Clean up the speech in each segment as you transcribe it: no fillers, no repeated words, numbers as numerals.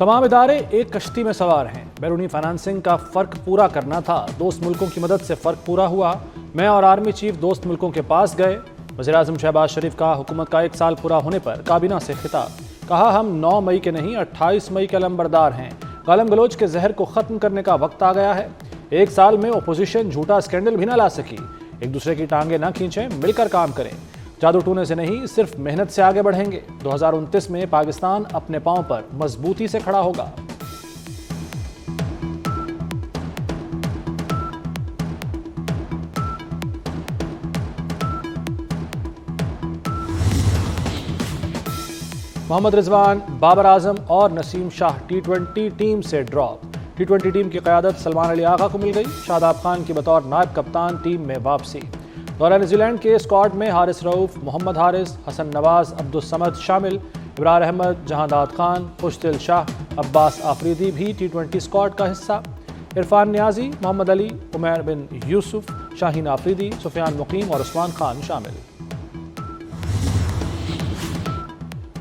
تمام ادارے ایک کشتی میں سوار ہیں۔ بیرونی فائنانسنگ کا فرق پورا کرنا تھا، دوست ملکوں کی مدد سے فرق پورا ہوا۔ میں اور آرمی چیف دوست ملکوں کے پاس گئے۔ وزیراعظم شہباز شریف کا حکومت کا 1 سال پورا ہونے پر کابینہ سے خطاب، کہا ہم 9 مئی کے نہیں 28 مئی کے علمبردار ہیں۔ گالم گلوچ کے زہر کو ختم کرنے کا وقت آ گیا ہے۔ 1 سال میں اپوزیشن جھوٹا اسکینڈل بھی نہ لا سکی۔ ایک دوسرے کی ٹانگیں نہ کھینچیں، مل کر کام کریں۔ جادو ٹونے سے نہیں، صرف محنت سے آگے بڑھیں گے۔ 2029 میں پاکستان اپنے پاؤں پر مضبوطی سے کھڑا ہوگا۔ محمد رضوان، بابر اعظم اور نسیم شاہ T20 ٹیم سے ڈراپ۔ T20 ٹیم کی قیادت سلمان علی آغا کو مل گئی۔ شاداب خان کی بطور نائب کپتان ٹیم میں واپسی۔ دورہ نیوزی لینڈ کے اسکواڈ میں حارث رؤف، محمد حارث، حسن نواز، عبدالصمد شامل۔ ابرار احمد، جہانداد خان، خوشدل شاہ، عباس آفریدی بھی T20 اسکواڈ کا حصہ۔ عرفان نیازی، محمد علی، عمیر بن یوسف، شاہین آفریدی، سفیان مقیم اور عثمان خان شامل۔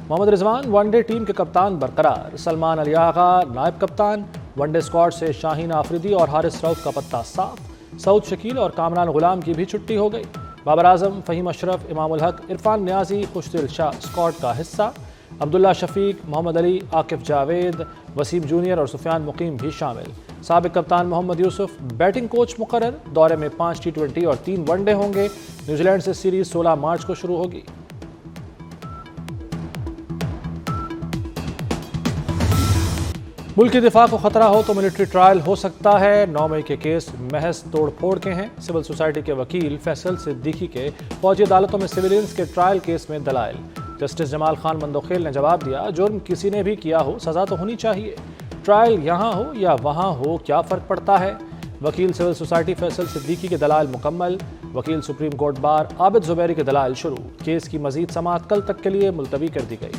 محمد رضوان ون ڈے ٹیم کے کپتان برقرار۔ سلمان علی آغا نائب کپتان۔ ون ڈے اسکواڈ سے شاہین آفریدی اور حارث رؤف کا پتہ صاف۔ سعود شکیل اور کامران غلام کی بھی چھٹی ہو گئی۔ بابر اعظم، فہیم اشرف، امام الحق، عرفان نیازی، خوشدل شاہ اسکواڈ کا حصہ۔ عبداللہ شفیق، محمد علی، عاقف جاوید، وسیم جونیئر اور سفیان مقیم بھی شامل۔ سابق کپتان محمد یوسف بیٹنگ کوچ مقرر۔ دورے میں 5 T20 اور 3 ون ڈے ہوں گے۔ نیوزی لینڈ سے سیریز 16 مارچ کو شروع ہوگی۔ ملک کی دفاع کو خطرہ ہو تو ملٹری ٹرائل ہو سکتا ہے۔ 9 مئی کے کیس محض توڑ پھوڑ کے ہیں۔ سول سوسائٹی کے وکیل فیصل صدیقی کے فوجی عدالتوں میں سویلینز کے ٹرائل کیس میں دلائل۔ جسٹس جمال خان مندوخیل نے جواب دیا، جرم کسی نے بھی کیا ہو سزا تو ہونی چاہیے، ٹرائل یہاں ہو یا وہاں ہو کیا فرق پڑتا ہے۔ وکیل سول سوسائٹی فیصل صدیقی کے دلائل مکمل۔ وکیل سپریم کورٹ بار عابد زبیری کے دلائل شروع۔ کیس کی مزید سماعت کل تک کے لیے ملتوی کر دی گئی۔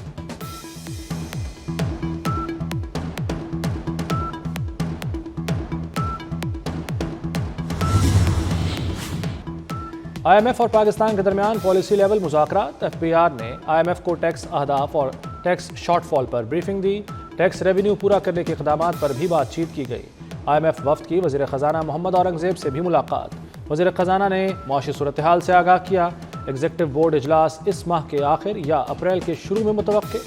IMF اور پاکستان کے درمیان پالیسی لیول مذاکرات۔ FBR نے IMF کو ٹیکس اہداف اور ٹیکس شارٹ فال پر بریفنگ دی۔ ٹیکس ریونیو پورا کرنے کے اقدامات پر بھی بات چیت کی گئی۔ IMF وفد کی وزیر خزانہ محمد اورنگزیب سے بھی ملاقات۔ وزیر خزانہ نے معاشی صورتحال سے آگاہ کیا۔ ایگزیکٹو بورڈ اجلاس اس ماہ کے آخر یا اپریل کے شروع میں متوقع۔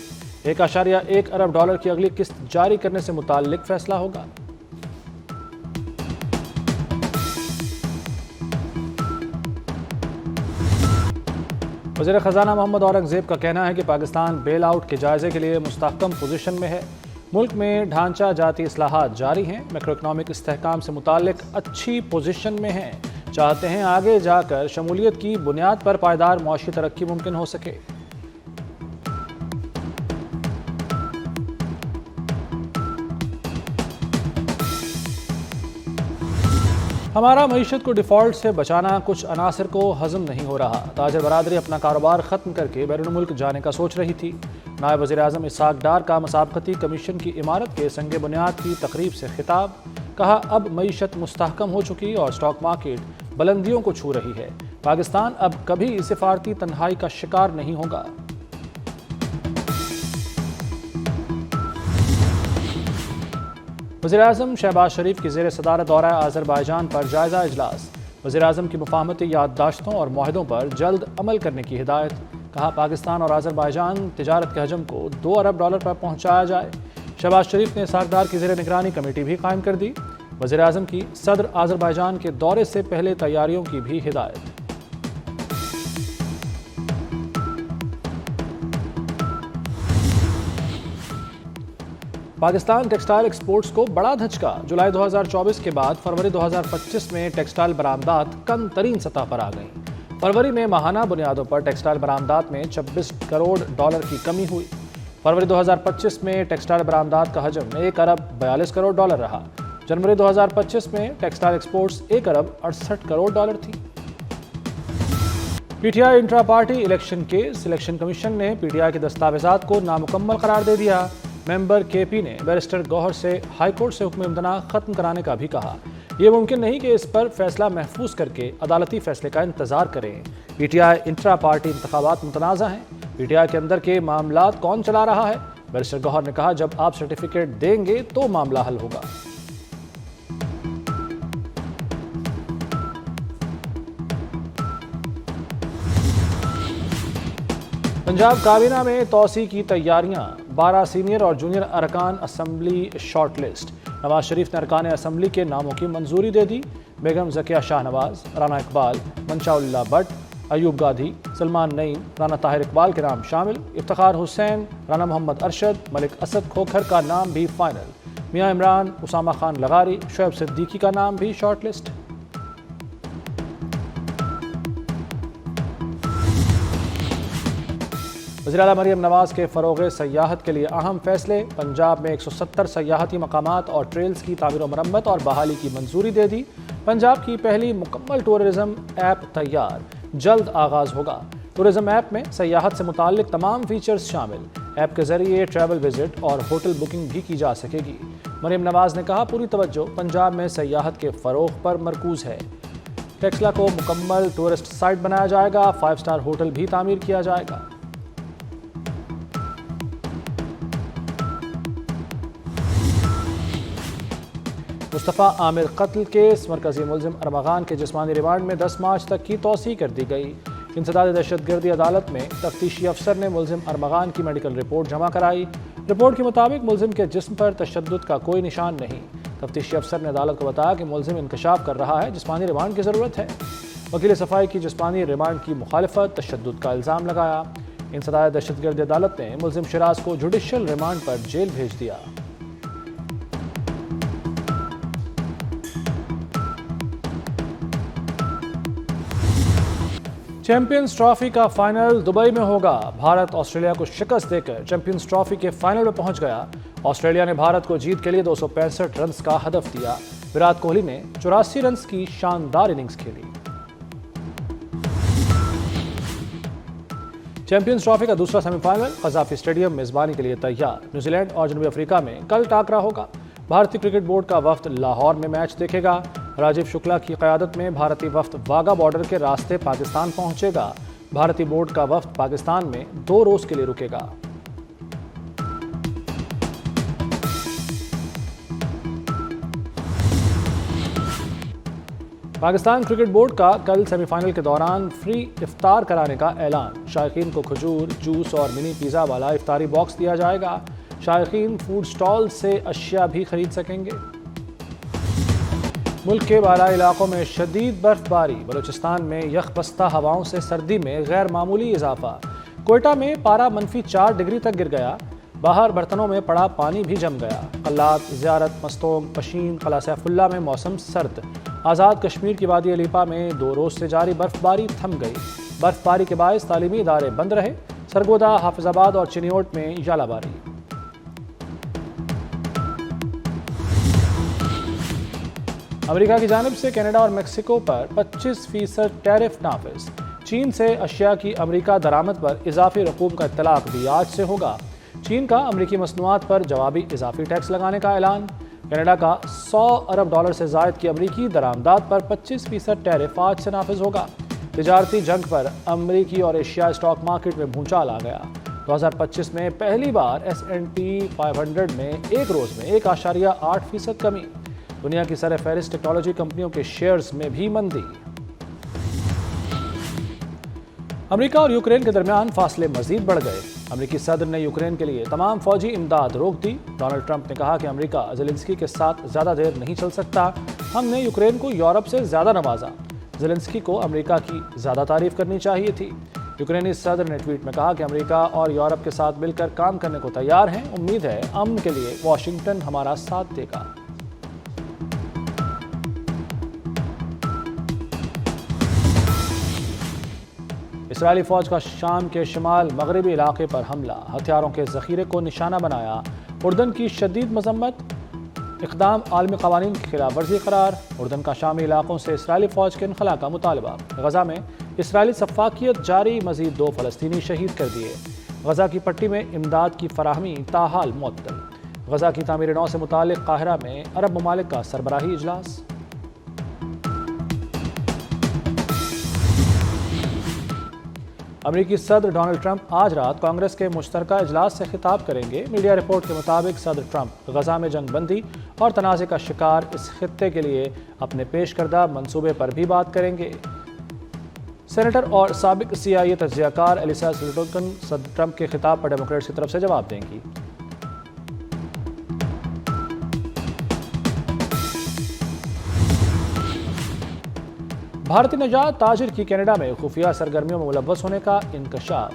$1.1 ارب کی اگلی قسط جاری کرنے سے متعلق فیصلہ ہوگا۔ وزیر خزانہ محمد اورنگزیب کا کہنا ہے کہ پاکستان بیل آؤٹ کے جائزے کے لیے مستحکم پوزیشن میں ہے۔ ملک میں ڈھانچہ جاتی اصلاحات جاری ہیں، میکرو اکنامک استحکام سے متعلق اچھی پوزیشن میں ہیں، چاہتے ہیں آگے جا کر شمولیت کی بنیاد پر پائیدار معاشی ترقی ممکن ہو سکے۔ ہمارا معیشت کو ڈیفالٹ سے بچانا کچھ عناصر کو ہضم نہیں ہو رہا۔ تاجر برادری اپنا کاروبار ختم کر کے بیرون ملک جانے کا سوچ رہی تھی۔ نائب وزیر اعظم اسحاق ڈار کا مسابقتی کمیشن کی عمارت کے سنگ بنیاد کی تقریب سے خطاب، کہا اب معیشت مستحکم ہو چکی اور اسٹاک مارکیٹ بلندیوں کو چھو رہی ہے۔ پاکستان اب کبھی سفارتی تنہائی کا شکار نہیں ہوگا۔ وزیر اعظم شہباز شریف کی زیر صدارت دورہ آذربائیجان پر جائزہ اجلاس۔ وزیر اعظم کی مفاہمتی یادداشتوں اور معاہدوں پر جلد عمل کرنے کی ہدایت، کہا پاکستان اور آذربائیجان تجارت کے حجم کو $2 ارب پر پہنچایا جائے۔ شہباز شریف نے اسحاق ڈار کی زیر نگرانی کمیٹی بھی قائم کر دی۔ وزیر اعظم کی صدر آذربائیجان کے دورے سے پہلے تیاریوں کی بھی ہدایت۔ پاکستان ٹیکسٹائل ایکسپورٹس کو بڑا دھچکا۔ جولائی 2024 کے بعد فروری 2025 میں ٹیکسٹائل برآمدات کم ترین سطح پر آ گئیں۔ فروری میں ماہانہ بنیادوں پر ٹیکسٹائل برآمدات میں $26 کروڑ کی کمی ہوئی۔ فروری 2025 میں ٹیکسٹائل برآمدات کا حجم $1 ارب 42 کروڑ رہا۔ جنوری 2025 میں ٹیکسٹائل ایکسپورٹس $1 ارب 68 کروڑ تھی۔ PTI intra party election case. Election commission نے PTI کے دستاویزات کو نامکمل قرار دے دیا۔ ممبر KP نے بیرسٹر گوہر سے ہائی کورٹ سے حکم امتناع ختم کرانے کا بھی کہا۔ یہ ممکن نہیں کہ اس پر فیصلہ محفوظ کر کے عدالتی فیصلے کا انتظار کریں۔ PTI انٹرا پارٹی انتخابات متنازع ہیں۔ PTI کے اندر کے معاملات کون چلا رہا ہے؟ بیرسٹر گوہر نے کہا جب آپ سرٹیفکیٹ دیں گے تو معاملہ حل ہوگا۔ پنجاب کابینہ میں توسیع کی تیاریاں، 12 سینئر اور جونیئر ارکان assembly short list. Nawaz Sharif نے ارکان اسمبلی کے ناموں کی منظوری دے دی۔ بیگم ذکیہ شاہ نواز، رانا اقبال، منشاء اللہ بٹ، ایوب گادھی، سلمان نعیم، رانا طاہر اقبال کے نام شامل۔ افتخار حسین، رانا محمد ارشد، ملک اسد کھوکھر کا نام بھی فائنل۔ میاں عمران، اسامہ خان لغاری، شعیب صدیقی کا نام بھی شارٹ لسٹ۔ وزیراعلیٰ مریم نواز کے فروغ سیاحت کے لیے اہم فیصلے۔ پنجاب میں 170 سیاحتی مقامات اور ٹریلز کی تعمیر و مرمت اور بحالی کی منظوری دے دی۔ پنجاب کی پہلی مکمل ٹورزم ایپ تیار، جلد آغاز ہوگا۔ ٹورزم ایپ میں سیاحت سے متعلق تمام فیچرز شامل۔ ایپ کے ذریعے ٹریول وزٹ اور ہوٹل بکنگ بھی کی جا سکے گی۔ مریم نواز نے کہا پوری توجہ پنجاب میں سیاحت کے فروغ پر مرکوز ہے۔ ٹیکسلا کو مکمل ٹورسٹ سائٹ بنایا جائے گا، 5 اسٹار ہوٹل بھی تعمیر کیا جائے گا۔ مصطفیٰ عامر قتل کیس، مرکزی ملزم ارمغان کے جسمانی ریمانڈ میں 10 مارچ تک کی توسیع کر دی گئی۔ انسداد دہشت گردی عدالت میں تفتیشی افسر نے ملزم ارمغان کی میڈیکل رپورٹ جمع کرائی۔ رپورٹ کے مطابق ملزم کے جسم پر تشدد کا کوئی نشان نہیں۔ تفتیشی افسر نے عدالت کو بتایا کہ ملزم انکشاف کر رہا ہے، جسمانی ریمانڈ کی ضرورت ہے۔ وکیل صفائی کی جسمانی ریمانڈ کی مخالفت، تشدد کا الزام لگایا۔ انسداد دہشت گردی عدالت نے ملزم شراز کو جوڈیشل ریمانڈ پر جیل بھیج دیا۔ چیمپئنز ٹرافی کا فائنل دبئی میں ہوگا۔ بھارت آسٹریلیا کو شکست دے کر چیمپئنز ٹرافی کے فائنل میں پہنچ گیا۔ آسٹریلیا نے بھارت کو جیت کے لیے 265 رنز کا ہدف دیا۔ وراٹ کوہلی نے 84 رنز کی شاندار اننگز کھیلی۔ چیمپئنز ٹرافی کا دوسرا سیمی فائنل قذافی اسٹیڈیم میزبانی کے لیے تیار۔ نیوزی لینڈ اور جنوبی افریقہ میں کل ٹاکرا ہوگا۔ بھارتی کرکٹ بورڈ کا وفد لاہور میں میچ دیکھے گا۔ راجیو شکلا کی قیادت میں بھارتی وفد واگا بارڈر کے راستے پاکستان پہنچے گا۔ بھارتی بورڈ کا وفد پاکستان میں 2 روز کے لیے رکے گا۔ پاکستان کرکٹ بورڈ کا کل سیمی فائنل کے دوران فری افطار کرانے کا اعلان۔ شائقین کو کھجور، جوس اور منی پیزا والا افطاری باکس دیا جائے گا۔ شائقین فوڈ سٹال سے اشیاء بھی خرید سکیں گے۔ ملک کے بالائی علاقوں میں شدید برف باری، بلوچستان میں یخ بستہ ہواؤں سے سردی میں غیر معمولی اضافہ۔ کوئٹہ میں پارہ -4 ڈگری تک گر گیا۔ باہر برتنوں میں پڑا پانی بھی جم گیا۔ قلات، زیارت، مستونگ، پشین، قلعہ سیف اللہ میں موسم سرد۔ آزاد کشمیر کی وادی علیپا میں 2 روز سے جاری برف باری تھم گئی۔ برف باری کے باعث تعلیمی ادارے بند رہے۔ سرگودا، حافظ آباد اور چنیوٹ میں ژالہ باری۔ امریکہ کی جانب سے کینیڈا اور میکسیکو پر 25% ٹیرف نافذ۔ چین سے اشیاء کی امریکہ درآمد پر اضافی رقوم کا اطلاق بھی آج سے ہوگا۔ چین کا امریکی مصنوعات پر جوابی اضافی ٹیکس لگانے کا اعلان۔ کینیڈا کا $100 ارب سے زائد کی امریکی درآمدات پر 25% ٹیرف آج سے نافذ ہوگا۔ تجارتی جنگ پر امریکی اور ایشیائی اسٹاک مارکیٹ میں بھونچال آ گیا۔ 2025 میں پہلی بار S&P 500 میں ایک روز میں 1.8% کمی۔ دنیا کی سر فہرست ٹیکنالوجی کمپنیوں کے شیئرز میں بھی مندی۔ امریکہ اور یوکرین کے درمیان فاصلے مزید بڑھ گئے۔ امریکی صدر نے یوکرین کے لیے تمام فوجی امداد روک دی۔ ڈونلڈ ٹرمپ نے کہا کہ امریکہ زیلنسکی کے ساتھ زیادہ دیر نہیں چل سکتا۔ ہم نے یوکرین کو یورپ سے زیادہ نوازا۔ زیلنسکی کو امریکہ کی زیادہ تعریف کرنی چاہیے تھی۔ یوکرینی صدر نے ٹویٹ میں کہا کہ امریکہ اور یورپ کے ساتھ مل کر کام کرنے کو تیار ہیں۔ امید ہے امن کے لیے واشنگٹن ہمارا ساتھ دے گا۔ اسرائیلی فوج کا شام کے شمال مغربی علاقے پر حملہ، ہتھیاروں کے ذخیرے کو نشانہ بنایا۔ اردن کی شدید مذمت، اقدام عالمی قوانین کی خلاف ورزی قرار۔ اردن کا شامی علاقوں سے اسرائیلی فوج کے انخلاء کا مطالبہ۔ غزہ میں اسرائیلی سفاکیت جاری، مزید 2 فلسطینی شہید کر دیے۔ غزہ کی پٹی میں امداد کی فراہمی تاحال معطل۔ غزہ کی تعمیر نو سے متعلق قاہرہ میں عرب ممالک کا سربراہی اجلاس۔ امریکی صدر ڈونلڈ ٹرمپ آج رات کانگریس کے مشترکہ اجلاس سے خطاب کریں گے۔ میڈیا رپورٹ کے مطابق صدر ٹرمپ غزہ میں جنگ بندی اور تنازع کا شکار اس خطے کے لیے اپنے پیش کردہ منصوبے پر بھی بات کریں گے۔ سینیٹر اور سابق CIA تجزیہ کار ایلیسا سلیوٹن صدر ٹرمپ کے خطاب پر ڈیموکریٹس کی طرف سے جواب دیں گی۔ بھارتی نژاد تاجر کی کینیڈا میں خفیہ سرگرمیوں میں ملوث ہونے کا انکشاف۔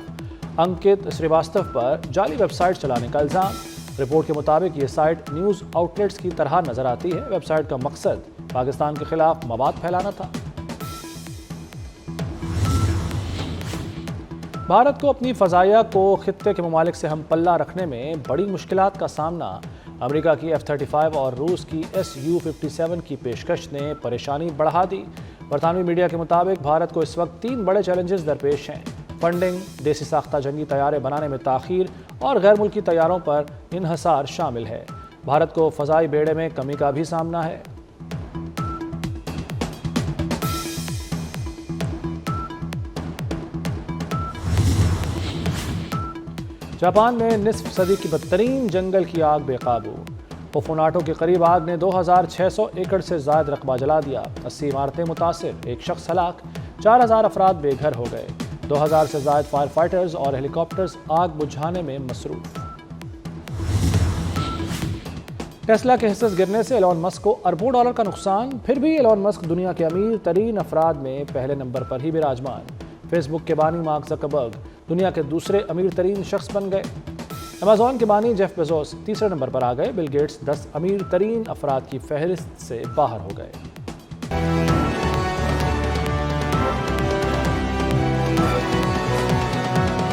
انکت سریواستو پر جعلی ویب سائٹ چلانے کا الزام۔ رپورٹ کے مطابق یہ سائٹ نیوز آؤٹ لیٹس کی طرح نظر آتی ہے۔ ویب سائٹ کا مقصد پاکستان کے خلاف مواد پھیلانا تھا۔ بھارت کو اپنی فضائیہ کو خطے کے ممالک سے ہم پلہ رکھنے میں بڑی مشکلات کا سامنا۔ امریکہ کی F-35 اور روس کی Su-57 کی پیشکش نے پریشانی بڑھا دی۔ برطانوی میڈیا کے مطابق بھارت کو اس وقت 3 بڑے چیلنجز درپیش ہیں: فنڈنگ، دیسی ساختہ جنگی طیارے بنانے میں تاخیر اور غیر ملکی طیاروں پر انحصار شامل ہے۔ بھارت کو فضائی بیڑے میں کمی کا بھی سامنا ہے۔ جاپان میں نصف صدی کی بدترین جنگل کی آگ بے قابو۔ اوفوناٹو کے قریب آگ نے 2600 ایکڑ سے زائد رقبہ جلا دیا۔ 80 عمارتیں متاثر، 1 شخص ہلاک، 4000 افراد بے گھر ہو گئے۔ 2000 سے زائد فائر فائٹرز اور ہیلی کاپٹرز آگ بجھانے میں مصروف۔ ٹیسلا کے حصص گرنے سے ایلون مسک کو اربوں ڈالر کا نقصان، پھر بھی ایلون مسک دنیا کے امیر ترین افراد میں پہلے نمبر پر ہی براجمان۔ فیس بک کے بانی مارک زکربرگ دنیا کے دوسرے امیر ترین شخص بن گئے۔ امازون کے بانی جیف بیزوس تیسرے نمبر پر آ گئے۔ بل گیٹس 10 امیر ترین افراد کی فہرست سے باہر ہو گئے۔